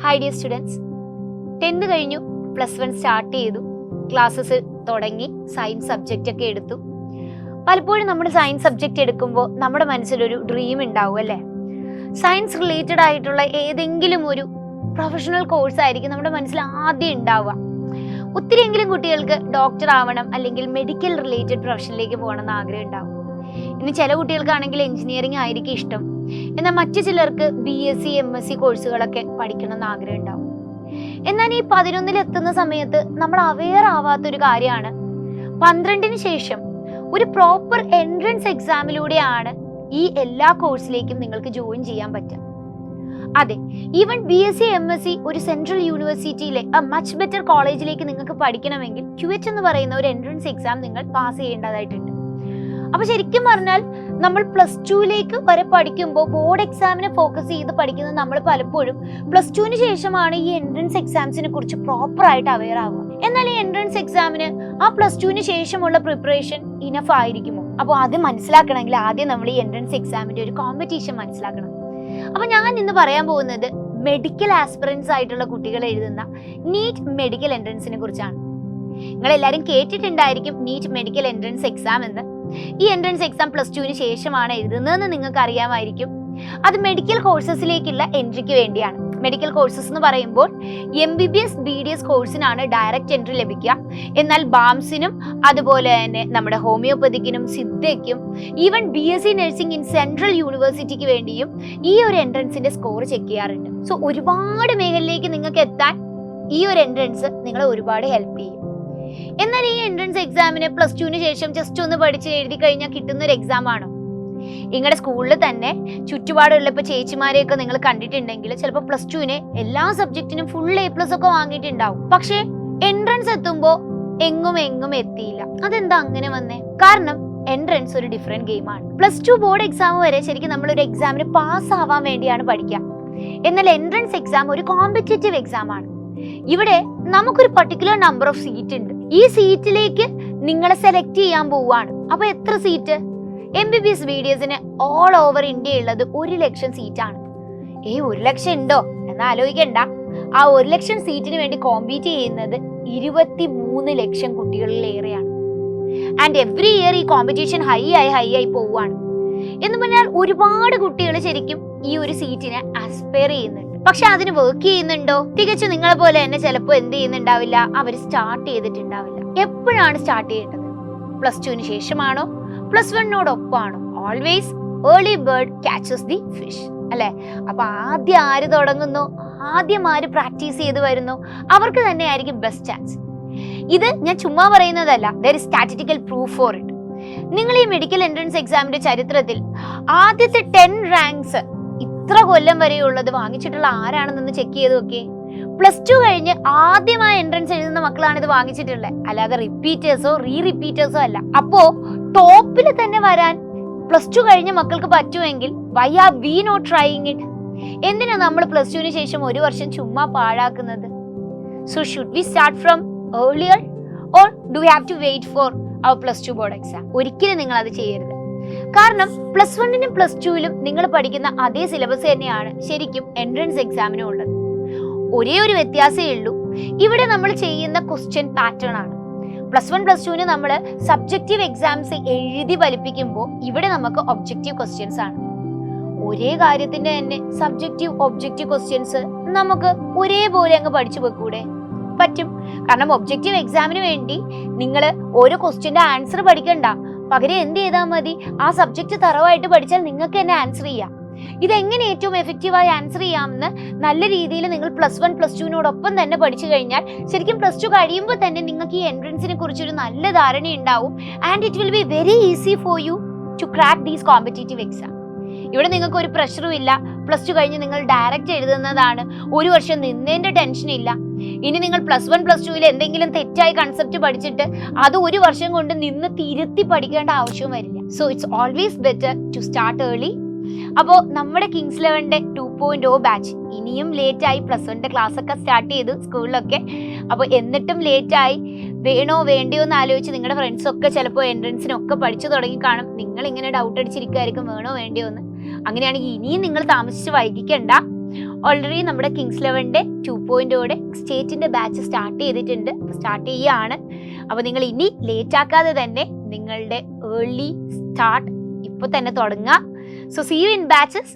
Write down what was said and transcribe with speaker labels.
Speaker 1: Hi dear students, 10th കഴിഞ്ഞു, +1 start ചെയ്തു, classes തുടങ്ങി, സയൻസ് സബ്ജക്റ്റ് ഒക്കെ എടുത്തു. പലപ്പോഴും നമ്മൾ സയൻസ് സബ്ജക്റ്റ് എടുക്കുമ്പോൾ നമ്മുടെ മനസ്സിലൊരു ഡ്രീം ഉണ്ടാവും അല്ലേ? സയൻസ് റിലേറ്റഡ് ആയിട്ടുള്ള ഏതെങ്കിലും ഒരു പ്രൊഫഷണൽ കോഴ്സ് ആയിരിക്കും നമ്മുടെ മനസ്സിൽ ആദ്യം ഉണ്ടാവുക. ഒത്തിരിയെങ്കിലും കുട്ടികൾക്ക് ഡോക്ടർ ആവണം അല്ലെങ്കിൽ മെഡിക്കൽ റിലേറ്റഡ് പ്രൊഫഷനിലേക്ക് പോകണം എന്ന് ആഗ്രഹം ഉണ്ടാവും. ഇനി ചില കുട്ടികൾക്കാണെങ്കിൽ എഞ്ചിനീയറിംഗ് ആയിരിക്കും ഇഷ്ടം, എന്നാൽ മറ്റു ചിലർക്ക് BSc MSc കോഴ്സുകളൊക്കെ പഠിക്കണം എന്ന് ആഗ്രഹം ഉണ്ടാവും. എന്നാൽ ഈ 11ൽ എത്തുന്ന സമയത്ത് നമ്മൾ അവെയർ ആവാത്തൊരു കാര്യമാണ്, 12ന് ശേഷം ഒരു പ്രോപ്പർ എൻട്രൻസ് എക്സാമിലൂടെയാണ് ഈ എല്ലാ കോഴ്സിലേക്കും നിങ്ങൾക്ക് ജോയിൻ ചെയ്യാൻ പറ്റുക. അതെ, ഈവൻ BSc MSc ഒരു സെൻട്രൽ യൂണിവേഴ്സിറ്റിയിലെ മച്ച് ബെറ്റർ കോളേജിലേക്ക് നിങ്ങൾക്ക് പഠിക്കണമെങ്കിൽ QH എന്ന് പറയുന്ന ഒരു എൻട്രൻസ് എക്സാം നിങ്ങൾ പാസ് ചെയ്യേണ്ടതായിട്ടുണ്ട്. അപ്പൊ ശരിക്കും പറഞ്ഞാൽ നമ്മൾ +2ലേക്ക് വരെ പഠിക്കുമ്പോൾ ബോർഡ് എക്സാമിനെ ഫോക്കസ് ചെയ്ത് പഠിക്കുന്നത് നമ്മൾ പലപ്പോഴും +2ന് ശേഷമാണ് ഈ എൻട്രൻസ് എക്സാംസിനെ കുറിച്ച് പ്രോപ്പർ ആയിട്ട് അവെയർ ആവുക. എന്നാൽ ഈ എൻട്രൻസ് എക്സാമിന് ആ +2ന് ശേഷമുള്ള പ്രിപ്പറേഷൻ ഇനഫ് ആയിരിക്കുമോ? അപ്പോൾ അത് മനസ്സിലാക്കണമെങ്കിൽ ആദ്യം നമ്മൾ ഈ എൻട്രൻസ് എക്സാമിന്റെ ഒരു കോമ്പറ്റീഷൻ മനസ്സിലാക്കണം. അപ്പൊ ഞാൻ ഇന്ന് പറയാൻ പോകുന്നത് മെഡിക്കൽ ആസ്പിറൻസ് ആയിട്ടുള്ള കുട്ടികൾ എഴുതുന്ന നീറ്റ് മെഡിക്കൽ എൻട്രൻസിനെ കുറിച്ചാണ്. നിങ്ങൾ എല്ലാവരും കേട്ടിട്ടുണ്ടായിരിക്കും നീറ്റ് മെഡിക്കൽ എൻട്രൻസ് എക്സാം എന്ന്. ഈ എൻട്രൻസ് എക്സാം +2ന് ശേഷമാണ് എഴുതുന്നതെന്ന് നിങ്ങൾക്ക് അറിയാമായിരിക്കും. അത് മെഡിക്കൽ കോഴ്സസിലേക്കുള്ള എൻട്രിക്ക് വേണ്ടിയാണ്. മെഡിക്കൽ കോഴ്സസ് എന്ന് പറയുമ്പോൾ MBBS BDS കോഴ്സിനാണ് ഡയറക്റ്റ് എൻട്രി ലഭിക്കുക. എന്നാൽ ബാംസിനും അതുപോലെ തന്നെ നമ്മുടെ ഹോമിയോപ്പതിക്കിനും സിദ്ധയ്ക്കും even BSc nursing in central യൂണിവേഴ്സിറ്റിക്ക് വേണ്ടിയും ഈ ഒരു എൻട്രൻസിന്റെ സ്കോർ ചെക്ക് ചെയ്യാറുണ്ട്. സോ ഒരുപാട് മേഖലയിലേക്ക് നിങ്ങൾക്ക് എത്താൻ ഈ ഒരു എൻട്രൻസ് നിങ്ങളെ ഒരുപാട് ഹെൽപ്പ് ചെയ്യും. എന്നാൽ ഈ എൻട്രൻസ് എക്സാമിന് +2ന് ശേഷം ജസ്റ്റ് ഒന്ന് പഠിച്ച് എഴുതി കഴിഞ്ഞാൽ കിട്ടുന്ന ഒരു എക്സാം ആണോ? നിങ്ങളുടെ സ്കൂളിൽ തന്നെ ചുറ്റുപാടുള്ള ഇപ്പൊ ചേച്ചിമാരെയൊക്കെ നിങ്ങൾ കണ്ടിട്ടുണ്ടെങ്കിൽ ചിലപ്പോൾ +2ന് എല്ലാ സബ്ജക്റ്റിനും ഫുൾ A+ ഒക്കെ വാങ്ങിയിട്ടുണ്ടാവും. പക്ഷെ എൻട്രൻസ് എത്തുമ്പോ എങ്ങും എത്തിയില്ല. അതെന്താ അങ്ങനെ വന്നേ? കാരണം എൻട്രൻസ് ഒരു ഡിഫറെന്റ് ഗെയിമാണ്. +2 ബോർഡ് എക്സാം വരെ ശരിക്കും നമ്മൾ ഒരു എക്സാമിന് പാസ് ആവാൻ വേണ്ടിയാണ് പഠിക്കുക. എന്നാൽ എൻട്രൻസ് എക്സാം ഒരു കോമ്പറ്റേറ്റീവ് എക്സാം ആണ്. ഇവിടെ നമുക്കൊരു പർട്ടിക്കുലർ നമ്പർ ഓഫ് സീറ്റ് ഉണ്ട്. ഈ സീറ്റിലേക്ക് നിങ്ങളെ സെലക്ട് ചെയ്യാൻ പോവാണ്. അപ്പൊ എത്ര സീറ്റ്? MBBS BDSന് ഓൾ ഓവർ ഇന്ത്യ ഉള്ളത് 1 ലക്ഷം സീറ്റാണ്. 1 ലക്ഷം ഉണ്ടോ എന്ന് ആലോചിക്കണ്ട. ആ 1 ലക്ഷം സീറ്റിന് വേണ്ടി കോമ്പീറ്റ് ചെയ്യുന്നത് 23 ലക്ഷം കുട്ടികളിലേറെയാണ്. ആൻഡ് എവറി ഇയർ ഈ കോമ്പറ്റീഷൻ ഹൈ ആയി പോവുകയാണ്. എന്ന് പറഞ്ഞാൽ ഒരുപാട് കുട്ടികൾ ശരിക്കും ഈ ഒരു സീറ്റിനെ ആസ്പയർ ചെയ്യുന്നുണ്ട്. പക്ഷെ അതിന് വർക്ക് ചെയ്യുന്നുണ്ടോ? തികച്ചും നിങ്ങളെ പോലെ തന്നെ ചിലപ്പോൾ എന്ത് ചെയ്യുന്നുണ്ടാവില്ല, അവർ സ്റ്റാർട്ട് ചെയ്തിട്ടുണ്ടാവില്ല. എപ്പോഴാണ് സ്റ്റാർട്ട് ചെയ്യേണ്ടത്? +2ന് ശേഷമാണോ? +1നോടൊപ്പമാണോ? Always early bird catches the fish അല്ലെ? അപ്പൊ ആദ്യം ആര് തുടങ്ങുന്നു, ആദ്യം ആര് പ്രാക്ടീസ് ചെയ്ത് വരുന്നു, അവർക്ക് തന്നെ ആയിരിക്കും ബെസ്റ്റ് ചാൻസ്. ഇത് ഞാൻ ചുമ്മാ പറയുന്നതല്ല, there is statistical proof for it. നിങ്ങൾ ഈ മെഡിക്കൽ എൻട്രൻസ് എക്സാമിന്റെ ചരിത്രത്തിൽ ആദ്യത്തെ 10 റാങ്ക്സ് ഇത്ര കൊല്ലം വരെയുള്ളത് വാങ്ങിച്ചിട്ടുള്ള ആരാണെന്നൊന്ന് ചെക്ക് ചെയ്ത് നോക്കിയേ. +2 കഴിഞ്ഞ് ആദ്യമായി എൻട്രൻസ് എഴുതുന്ന മക്കളാണ് ഇത് വാങ്ങിച്ചിട്ടുള്ളത്, അല്ലാതെ റിപ്പീറ്റേഴ്സോ റിപ്പീറ്റേഴ്സോ അല്ല. അപ്പോ ടോപ്പിൽ തന്നെ വരാൻ +2 കഴിഞ്ഞ മക്കൾക്ക് പറ്റുമെങ്കിൽ why are we not trying it? എന്തിനാ നമ്മൾ +2ന് ശേഷം 1 വർഷം ചുമ്മാ പാഴാക്കുന്നത്? So should we start from earlier or do we have to wait for our +2 board exam? ഒരിക്കലും നിങ്ങൾ അത് ചെയ്യരുത്. കാരണം +1നും +2ലും നിങ്ങൾ പഠിക്കുന്ന അതേ സിലബസ് തന്നെയാണ് ശരിക്കും എൻട്രൻസ് എക്സാമിനും ഉള്ളത്. ഒരേ ഒരു വ്യത്യാസമേ ഉള്ളൂ, ഇവിടെ നമ്മൾ ചെയ്യുന്ന ക്വസ്റ്റ്യൻ പാറ്റേൺ ആണ്. +1 +2ന് നമ്മൾ സബ്ജക്റ്റീവ് എക്സാംസ് എഴുതി ഫലിപ്പിക്കുമ്പോൾ ഇവിടെ നമുക്ക് ഒബ്ജക്റ്റീവ് ക്വസ്റ്റ്യൻസ് ആണ്. ഒരേ കാര്യത്തിന്റെ തന്നെ സബ്ജക്റ്റീവ് ഒബ്ജക്റ്റീവ് ക്വസ്റ്റ്യൻസ് നമുക്ക് ഒരേപോലെ അങ്ങ് പഠിച്ചു വെക്കൂടെ? പറ്റും. കാരണം ഒബ്ജക്റ്റീവ് എക്സാമിന് വേണ്ടി നിങ്ങൾ ഓരോ ക്വസ്റ്റ്യന്റെ ആൻസർ പഠിക്കണ്ട, പകരം എന്ത് ചെയ്താൽ മതി, ആ സബ്ജക്റ്റ് തറവായിട്ട് പഠിച്ചാൽ നിങ്ങൾക്ക് തന്നെ ആൻസർ ചെയ്യാം. ഇതെങ്ങനെ ഏറ്റവും എഫക്റ്റീവായി ആൻസർ ചെയ്യാമെന്ന് നല്ല രീതിയിൽ നിങ്ങൾ +1 +2നോടൊപ്പം തന്നെ പഠിച്ചു കഴിഞ്ഞാൽ ശരിക്കും +2 കഴിയുമ്പോൾ തന്നെ നിങ്ങൾക്ക് ഈ എൻട്രൻസിനെ കുറിച്ചൊരു നല്ല ധാരണ ഉണ്ടാവും. And it will be very easy for you to crack these competitive exam. ഇവിടെ നിങ്ങൾക്ക് ഒരു പ്രഷറും ഇല്ല. +2 കഴിഞ്ഞ് നിങ്ങൾ ഡയറക്റ്റ് എഴുതുന്നതാണ്. 1 വർഷം നിന്നതിന്റെ ടെൻഷൻ ഇല്ല. ഇനി നിങ്ങൾ +1 +2ൽ എന്തെങ്കിലും തെറ്റായ കൺസെപ്റ്റ് പഠിച്ചിട്ട് അത് 1 വർഷം കൊണ്ട് നിന്ന് തിരുത്തി പഠിക്കേണ്ട ആവശ്യവും വരില്ല. So it's always better to start early. അപ്പോൾ നമ്മുടെ കിങ്സ് 11ന്റെ 2.0 ബാച്ച് ഇനിയും ലേറ്റായി. +1ന്റെ ക്ലാസ് ഒക്കെ സ്റ്റാർട്ട് ചെയ്തു സ്കൂളിലൊക്കെ. അപ്പോൾ എന്നിട്ടും ലേറ്റായി. വേണോ വേണ്ടിയോ എന്ന് ആലോചിച്ച് നിങ്ങളുടെ ഫ്രണ്ട്സൊക്കെ ചിലപ്പോൾ എൻട്രൻസിനൊക്കെ പഠിച്ചു തുടങ്ങി കാണും. നിങ്ങൾ ഇങ്ങനെ ഡൗട്ട് അടിച്ചിരിക്കുമായിരിക്കും വേണോ വേണ്ടിയോ എന്ന്. അങ്ങനെയാണെങ്കിൽ ഇനിയും നിങ്ങൾ താമസിച്ച് വൈകിക്കണ്ട. ഓൾറെഡി നമ്മുടെ കിങ്സ് 11ന്റെ 2.0 സ്റ്റേറ്റിന്റെ ബാച്ച് സ്റ്റാർട്ട് ചെയ്തിട്ടുണ്ട്. സ്റ്റാർട്ട് ചെയ്യുകയാണ്. അപ്പോൾ നിങ്ങൾ ഇനി ലേറ്റ് ആക്കാതെ തന്നെ നിങ്ങളുടെ ഏർലി സ്റ്റാർട്ട് ഇപ്പോൾ തന്നെ തുടങ്ങുക. So see you in batches.